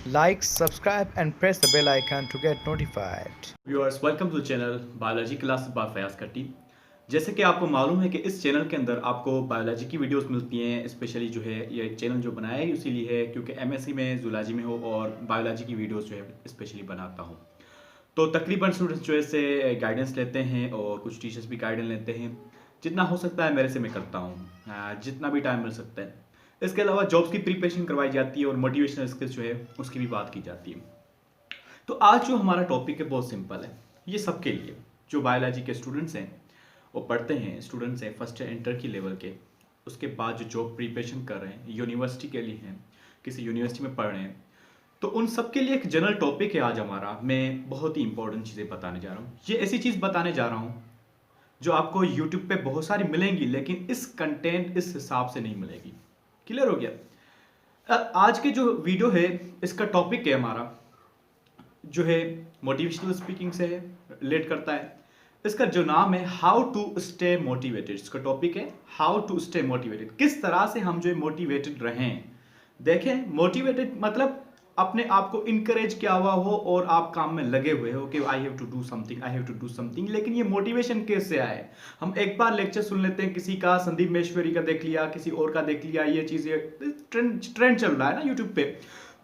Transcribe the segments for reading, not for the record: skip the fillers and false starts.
Like, subscribe, and press the bell icon to get notified. Viewers welcome to channel biology class by Fayaz Katti. जैसे कि आपको मालूम है कि इस चैनल के अंदर आपको बायोलॉजी की वीडियोस मिलती हैं। स्पेशली जो है ये चैनल जो बनाया है इसीलिए है क्योंकि एमएससी में जूलॉजी में हो और बायोलॉजी की वीडियोस जो है स्पेशली बनाता हूँ। तो तकरीबन स्टूडेंट्स जो है से गाइडेंस लेते हैं और कुछ टीचर्स भी गाइडेंस लेते हैं। जितना हो सकता है मेरे से मैं करता हूँ, जितना भी टाइम मिल सकता है। इसके अलावा जॉब्स की प्रिपरेशन करवाई जाती है और मोटिवेशनल स्किल्स जो है उसकी भी बात की जाती है। तो आज जो हमारा टॉपिक है बहुत सिंपल है। ये सबके लिए जो बायोलॉजी के स्टूडेंट्स हैं, वो पढ़ते हैं, स्टूडेंट्स हैं फर्स्ट इंटर की लेवल के, उसके बाद जो जॉब प्रिपरेशन कर रहे हैं, यूनिवर्सिटी के लिए हैं, किसी यूनिवर्सिटी में पढ़ रहे हैं, तो उन सब के लिए एक जनरल टॉपिक है आज हमारा। मैं बहुत ही इंपॉर्टेंट चीज़ें बताने जा रहा हूँ। ये ऐसी चीज़ बताने जा रहा हूँ जो आपको यूट्यूब पे बहुत सारी मिलेंगी, लेकिन इस कंटेंट इस हिसाब से नहीं मिलेगी। क्लियर हो गया? आज के जो वीडियो है इसका टॉपिक है हमारा जो है मोटिवेशनल स्पीकिंग से है, रिलेट करता है। इसका जो नाम है हाउ टू स्टे मोटिवेटेड। इसका टॉपिक है हाउ टू स्टे मोटिवेटेड। किस तरह से हम जो है मोटिवेटेड रहें। देखें, मोटिवेटेड मतलब अपने आप को इनकरेज किया हुआ हो और आप काम में लगे हुए हो कि I have to do something, I have to do something. लेकिन ये मोटिवेशन कैसे आए? हम एक बार लेक्चर सुन लेते हैं, किसी का, संदीप महेश्वरी का देख लिया, किसी और का देख लिया, ये चीज़ ट्रेंड चल रहा है ना यूट्यूब पे,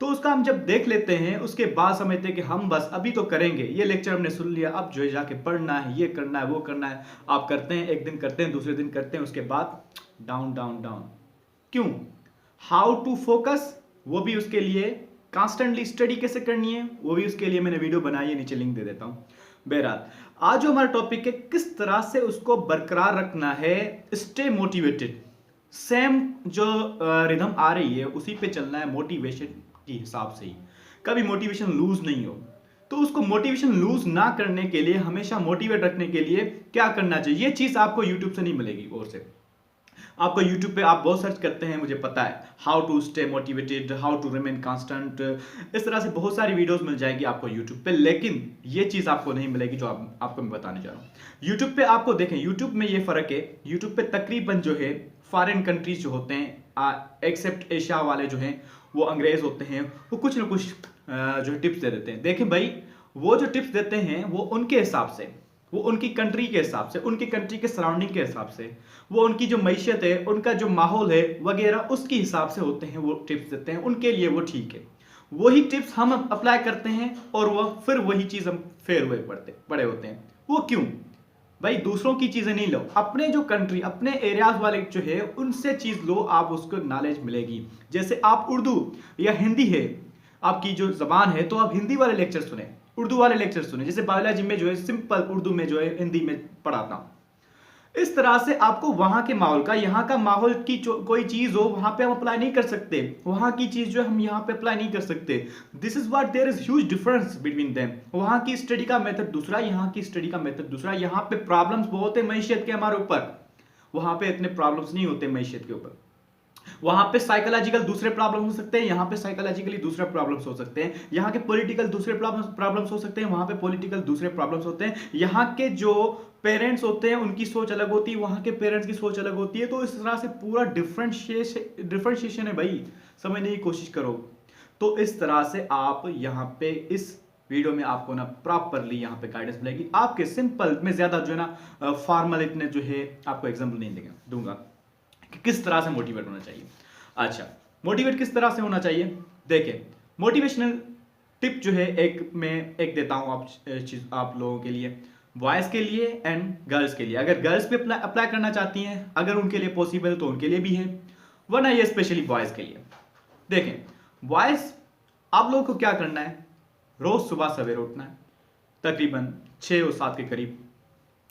तो उसका हम जब देख लेते हैं उसके बाद समझते हैं कि हम बस अभी तो करेंगे, ये लेक्चर हमने सुन लिया, अब जो है जाके पढ़ना है, ये करना है, वो करना है। आप करते हैं, एक दिन करते हैं, दूसरे दिन करते हैं, उसके बाद डाउन डाउन डाउन। क्यों? हाउ टू फोकस, वो भी उसके लिए कॉन्स्टेंटली स्टडी कैसे करनी है, वो भी उसके लिए मैंने वीडियो बनाई है, नीचे लिंक दे देता हूं। बहरहाल आज जो हमारा टॉपिक है किस तरह से उसको बरकरार रखना है, स्टे मोटिवेटेड। सेम जो रिदम आ रही है उसी पे चलना है, मोटिवेशन के हिसाब से ही। कभी मोटिवेशन लूज नहीं हो। तो उसको मोटिवेशन लूज ना करने के लिए, हमेशा मोटिवेट रखने के लिए क्या करना चाहिए, ये चीज आपको यूट्यूब से नहीं मिलेगी। और से आपको यूट्यूब पे आप बहुत सर्च करते हैं, मुझे पता है, how to stay motivated, how to remain constant, इस तरह से बहुत सारी वीडियोस मिल जाएगी आपको यूट्यूब पे। लेकिन ये चीज आपको नहीं मिलेगी जो आपको मैं बताने जा रहा हूँ। यूट्यूब पे आपको देखें, यूट्यूब में ये फर्क है, यूट्यूब पे तकरीबन जो है फॉरेन कंट्रीज जो होते हैं, एक्सेप्ट एशिया वाले जो हैं, वो अंग्रेज होते हैं, वो कुछ ना कुछ जो है टिप्स दे देते हैं। देखें भाई, वो जो टिप्स देते हैं वो उनके हिसाब से, वो उनकी कंट्री के हिसाब से, उनकी कंट्री के सराउंडिंग के हिसाब से, वो उनकी जो मैशियत है, उनका जो माहौल है वगैरह, उसके हिसाब से होते हैं। वो टिप्स देते हैं, उनके लिए वो ठीक है। वही टिप्स हम अप्लाई करते हैं और वह फिर वही चीज हम फेल हुए पड़े होते हैं। वो क्यों? भाई दूसरों की चीजें नहीं लो, अपने जो कंट्री, अपने एरियाज वाले जो है उनसे चीज लो, आप उसको नॉलेज मिलेगी। जैसे आप उर्दू या हिंदी है, आपकी जो जबान है, तो आप हिंदी वाले लेक्चर सुने, उर्दू वाले लेक्चर सुने। जैसे बायोलॉजी में जो है सिंपल उर्दू में जो है हिंदी में पढ़ाता हूं। इस तरह से आपको वहां के माहौल का, यहाँ का माहौल की कोई चीज हो वहां पे हम अप्लाई नहीं कर सकते, वहां की चीज जो हम यहाँ पे अप्लाई नहीं कर सकते। This is what there is huge difference between them. वहां की स्टडी का मेथड दूसरा, यहाँ की स्टडी का मेथड दूसरा। यहाँ पे प्रॉब्लम्स बहुत है मैशियत के हमारे ऊपर, वहां पे इतने प्रॉब्लम्स नहीं होते मैशियत के ऊपर। वहां पे साइकोलॉजिकल दूसरे प्रॉब्लम हो सकते हैं, यहाँ पे साइकोलॉजिकली दूसरे प्रॉब्लम्स हो सकते हैं। यहाँ के पॉलिटिकल दूसरे प्रॉब्लम्स हो सकते हैं, वहां पे पॉलिटिकल दूसरे प्रॉब्लम्स होते हैं। यहाँ के जो पेरेंट्स होते हैं उनकी सोच अलग होती है, वहां के पेरेंट्स की सोच अलग होती है। तो इस तरह से पूरा डिफरेंशिएशन है भाई, समझने की कोशिश करो। तो इस तरह से आप यहाँ पे इस वीडियो में आपको ना प्रॉपरली यहाँ पे गाइडेंस मिलेगी आपके। सिंपल में ज्यादा जो है ना फॉर्मल इतने जो है आपको एग्जाम्पल नहीं दूंगा कि किस तरह से मोटिवेट होना चाहिए। अच्छा, मोटिवेट किस तरह से होना चाहिए? देखिए, मोटिवेशनल टिप जो है एक मैं एक देता हूं आप लोगों के लिए, बॉयज के लिए एंड गर्ल्स के लिए। अगर गर्ल्स पे अप्लाई करना चाहती हैं, अगर उनके लिए पॉसिबल है तो उनके लिए भी है, वरना ये स्पेशली बॉयज के लिए। देखें बॉयज, आप लोगों को क्या करना है, रोज सुबह सवेरे उठना है, तकरीबन 6 और 7 के करीब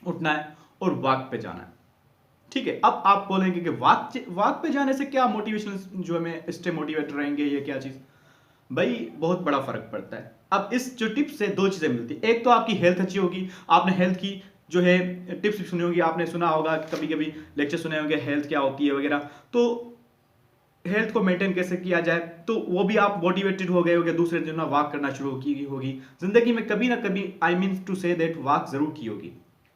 उठना है और वॉक पे जाना है। ठीक है, अब आप बोलेंगे कि वॉक पे जाने से क्या मोटिवेशनल जो है स्टे मोटिवेट रहेंगे, ये क्या चीज? भाई बहुत बड़ा फर्क पड़ता है। अब इस जो टिप्स से दो चीजें मिलती है, एक तो आपकी हेल्थ अच्छी होगी। आपने हेल्थ की जो है टिप्स सुनी होगी, आपने सुना होगा, कभी कभी लेक्चर सुने होंगे हेल्थ क्या होती है वगैरह। तो हेल्थ को मेंटेन कैसे किया जाए, तो वो भी आप मोटिवेटेड हो गए होगे, दूसरे दिन ना वॉक करना शुरू की होगी। जिंदगी में कभी ना कभी, I mean to say that, walk जरूर की होगी।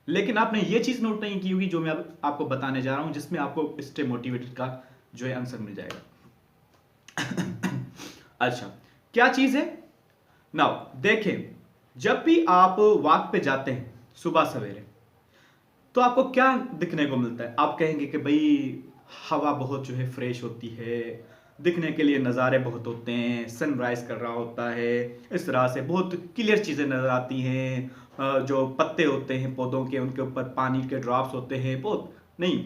लेकिन आपने ये चीज नोट नहीं की होगी जो मैं आपको बताने जा रहा हूं, जिसमें आपको स्टे मोटिवेटेड का जो है आंसर मिल जाएगा। अच्छा, क्या चीज है? नाउ देखें, जब भी आप वॉक पे जाते हैं सुबह सवेरे, तो आपको क्या दिखने को मिलता है? आप कहेंगे कि भाई हवा बहुत जो है फ्रेश होती है, दिखने के लिए नज़ारे बहुत होते हैं, सनराइज कर रहा होता है, इस तरह से बहुत क्लियर चीज़ें नज़र आती हैं। जो पत्ते होते हैं पौधों के, उनके ऊपर पानी के ड्रॉप्स होते हैं बहुत। नहीं,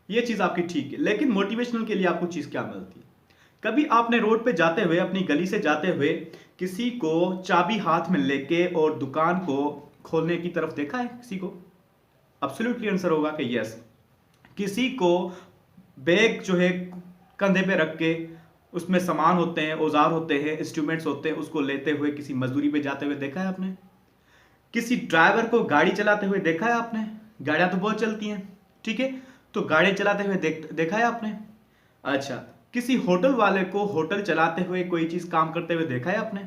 ये चीज़ आपकी ठीक है, लेकिन मोटिवेशनल के लिए आपको चीज़ क्या मिलती है? कभी आपने रोड पे जाते हुए, अपनी गली से जाते हुए, किसी को चाबी हाथ में लेके और दुकान को खोलने की तरफ देखा है? किसी को? एब्सोल्युटली आंसर होगा कि यस। किसी को बैग जो है कंधे पे रख के, उसमें सामान होते हैं, औजार होते हैं, इंस्ट्रूमेंट्स होते हैं, उसको लेते हुए किसी मजदूरी पे जाते हुए देखा है आपने? किसी ड्राइवर को गाड़ी चलाते हुए देखा है आपने? गाड़ियां तो बहुत चलती हैं, ठीक है, तो गाड़ी चलाते हुए देखा है आपने? अच्छा, किसी होटल वाले को होटल चलाते हुए कोई चीज काम करते हुए देखा है आपने?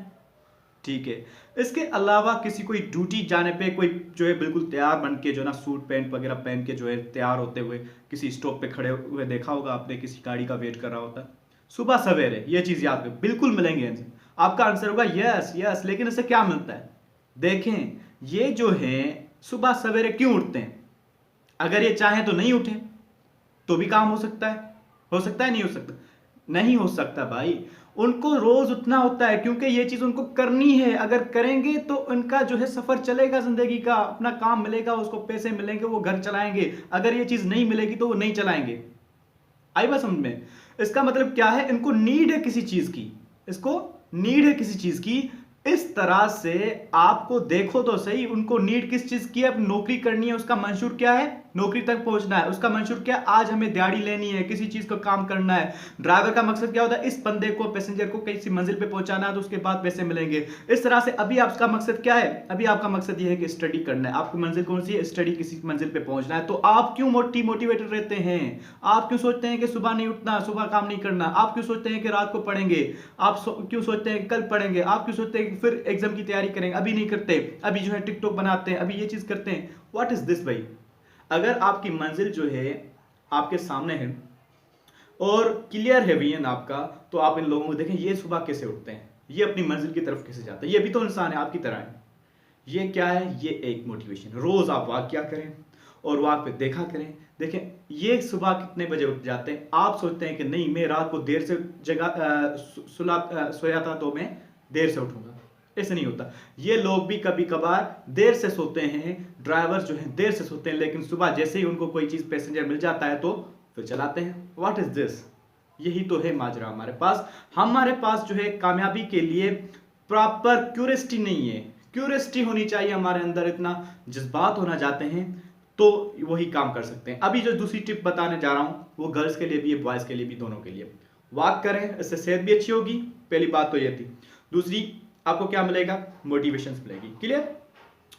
ठीक है। इसके अलावा किसी कोई ड्यूटी जाने पे कोई जो है बिल्कुल तैयार बन के, जो ना सूट पैंट वगैरह पहन के जो है तैयार होते हुए किसी स्टॉप पे खड़े हुए देखा होगा आपने, किसी गाड़ी का वेट कर रहा होता है सुबह सवेरे। ये चीज याद करें, बिल्कुल मिलेंगे आंसर। आपका आंसर होगा यस यस। लेकिन इससे क्या मिलता है? देखें, ये जो है सुबह सवेरे क्यों उठते हैं? अगर ये चाहे तो नहीं उठे तो भी काम हो सकता है। हो सकता है? नहीं हो सकता? नहीं हो सकता भाई। उनको रोज उठना होता है, क्योंकि ये चीज उनको करनी है। अगर करेंगे तो उनका जो है सफर चलेगा जिंदगी का, अपना काम मिलेगा, उसको पैसे मिलेंगे, वो घर चलाएंगे। अगर ये चीज नहीं मिलेगी तो वो नहीं चलाएंगे। आई बात समझ में? इसका मतलब क्या है? इनको नीड है किसी चीज की, इसको नीड है किसी चीज की। इस तरह से आपको देखो तो सही, उनको नीड किस चीज की है? अब नौकरी करनी है, उसका मंशूर क्या है? नौकरी तक पहुंचना है। उसका मंशूर क्या? आज हमें दिहाड़ी लेनी है, किसी चीज का काम करना है। ड्राइवर का मकसद क्या होता है? इस बंदे को, पैसेंजर को किसी मंजिल पे पहुंचाना है, तो उसके बाद पैसे मिलेंगे। इस तरह से अभी आपका मकसद क्या है? अभी आपका मकसद यह है कि स्टडी करना है। आपकी मंजिल कौन सी है? स्टडी, किसी मंजिल पे पहुंचना है। तो आप क्यों मोटिवेटेड रहते हैं? आप क्यों सोचते हैं कि सुबह नहीं उठना, सुबह काम नहीं करना? आप क्यों सोचते हैं कि रात को पढ़ेंगे? आप क्यों सोचते हैं कि कल पढ़ेंगे? आप क्यों सोचते हैं कि फिर एग्जाम की तैयारी करेंगे? अभी नहीं करते, अभी जो है टिकटॉक बनाते हैं, अभी ये चीज करते हैं। व्हाट इज दिस भाई? अगर आपकी मंजिल जो है आपके सामने है और क्लियर है विजन आपका, तो आप इन लोगों को देखें, ये सुबह कैसे उठते हैं, ये अपनी मंजिल की तरफ कैसे जाते हैं। ये भी तो इंसान है, आपकी तरह है। ये क्या है? ये एक मोटिवेशन। रोज आप वॉक क्या करें और वॉक पे देखा करें। देखें, ये सुबह कितने बजे उठ जाते हैं? आप सोचते हैं कि नहीं, मैं रात को देर से सोया था तो मैं देर से उठूंगा। ऐसे नहीं होता। ये लोग भी कभी कभार देर से सोते हैं, ड्राइवर जो है देर से सोते हैं, लेकिन सुबह जैसे ही उनको कोई चीज, पैसेंजर मिल जाता है तो फिर चलाते हैं। What is this? यही तो है माजरा हमारे पास। हमारे पास जो है कामयाबी के लिए प्रॉपर क्यूरियोसिटी नहीं है। क्यूरियोसिटी होनी चाहिए हमारे अंदर, इतना जज्बात होना चाहते हैं तो वही काम कर सकते हैं। अभी जो दूसरी टिप बताने जा रहा हूं वो गर्ल्स के लिए भी है, बॉयज के लिए भी, दोनों के लिए। वॉक करें, इससे सेहत भी अच्छी होगी। पहली बात तो ये थी। दूसरी, आपको क्या मिलेगा? मोटिवेशन मिलेगी। क्लियर?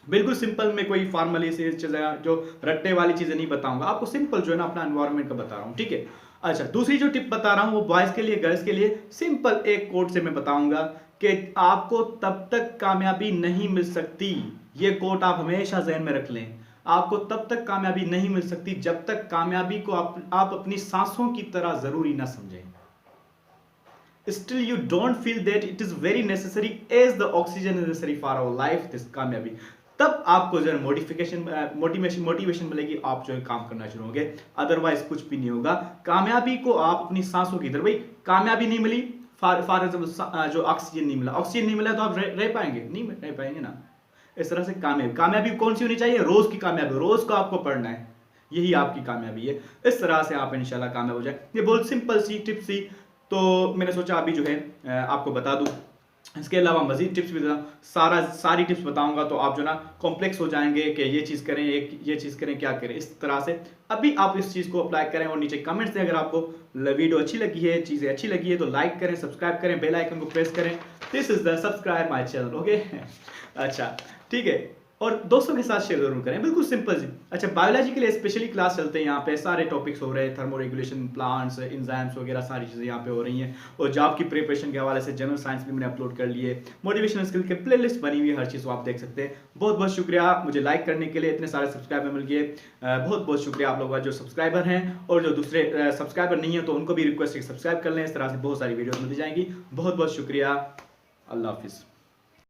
बिल्कुल सिंपल। में कोई फॉर्मली से चीजें, जो रट्टे वाली चीजें नहीं बताऊंगा आपको, सिंपल जो है ना अपना एनवायरनमेंट का बता रहा हूं, ठीक है? अच्छा, दूसरी जो टिप बता रहा हूं वो बॉयज के लिए, गर्ल्स के लिए। सिंपल एक कोट से मैं बताऊंगा कि आपको तब तक कामयाबी नहीं मिल सकती। ये कोट आप हमेशा जहन में रख लें। आपको तब तक कामयाबी नहीं मिल सकती जब तक कामयाबी को आप अपनी सांसों की तरह जरूरी ना समझें। Still you don't feel that it is very necessary as the oxygen is necessary for our life, this कामयाबी। तब आपको जो है मोटिवेशन मिलेगी, आप जो है काम करना शुरू होंगे। अदरवाइज कुछ भी नहीं होगा। कामयाबी को आप अपनी सांसों की तरह, भाई कामयाबी नहीं मिली, फॉर एग्जाम्पल जो ऑक्सीजन नहीं मिला, ऑक्सीजन नहीं मिला तो आप रह पाएंगे? नहीं रह पाएंगे ना। इस तरह से कामयाबी कौन सी होनी चाहिए? रोज की कामयाबी। रोज को आपको पढ़ना है, यही आपकी कामयाबी है। इस तरह से आप इंशाल्लाह कामयाब हो जाए। ये बहुत सिंपल सी टिप्स थी, तो मैंने सोचा अभी जो है आपको बता दूं। इसके अलावा मजीद टिप्स भी सारी टिप्स बताऊंगा, तो आप जो ना कॉम्प्लेक्स हो जाएंगे कि ये चीज़ करें, ये चीज़ करें, क्या करें। इस तरह से अभी आप इस चीज़ को अप्लाई करें और नीचे कमेंट्स दें। अगर आपको वीडियो अच्छी लगी है, चीज़ें अच्छी लगी है, तो लाइक करें, सब्सक्राइब करें, बेल आइकन को प्रेस करें। This is the subscribe my channel, okay? अच्छा, ठीक है। और दोस्तों के साथ शेयर जरूर करें, बिल्कुल सिंपल जी। अच्छा, बायोलॉजी के लिए स्पेशली क्लास चलते हैं यहाँ पे, सारे टॉपिक्स हो रहे हैं, थर्मो रेगुलेशन, प्लांट्स, एंजाइम्स वगैरह सारी चीज़ें यहाँ पे हो रही हैं। और जॉब की प्रिपरेशन के हवाले से जनरल साइंस भी मैंने अपलोड कर लिए। मोटिवेशनल स्किल के प्लेलिस्ट बनी हुई है, हर चीज़ को आप देख सकते हैं। बहुत बहुत शुक्रिया मुझे लाइक करने के लिए, इतने सारे सब्सक्राइबर मिल गए। बहुत बहुत शुक्रिया आप लोगों का जो सब्सक्राइबर हैं, और जो दूसरे सब्सक्राइबर नहीं है तो उनको भी रिक्वेस्ट है सब्सक्राइब कर लें। इस तरह से बहुत सारी वीडियोस मिल जाएंगी। बहुत बहुत शुक्रिया। अल्लाह हाफिज़।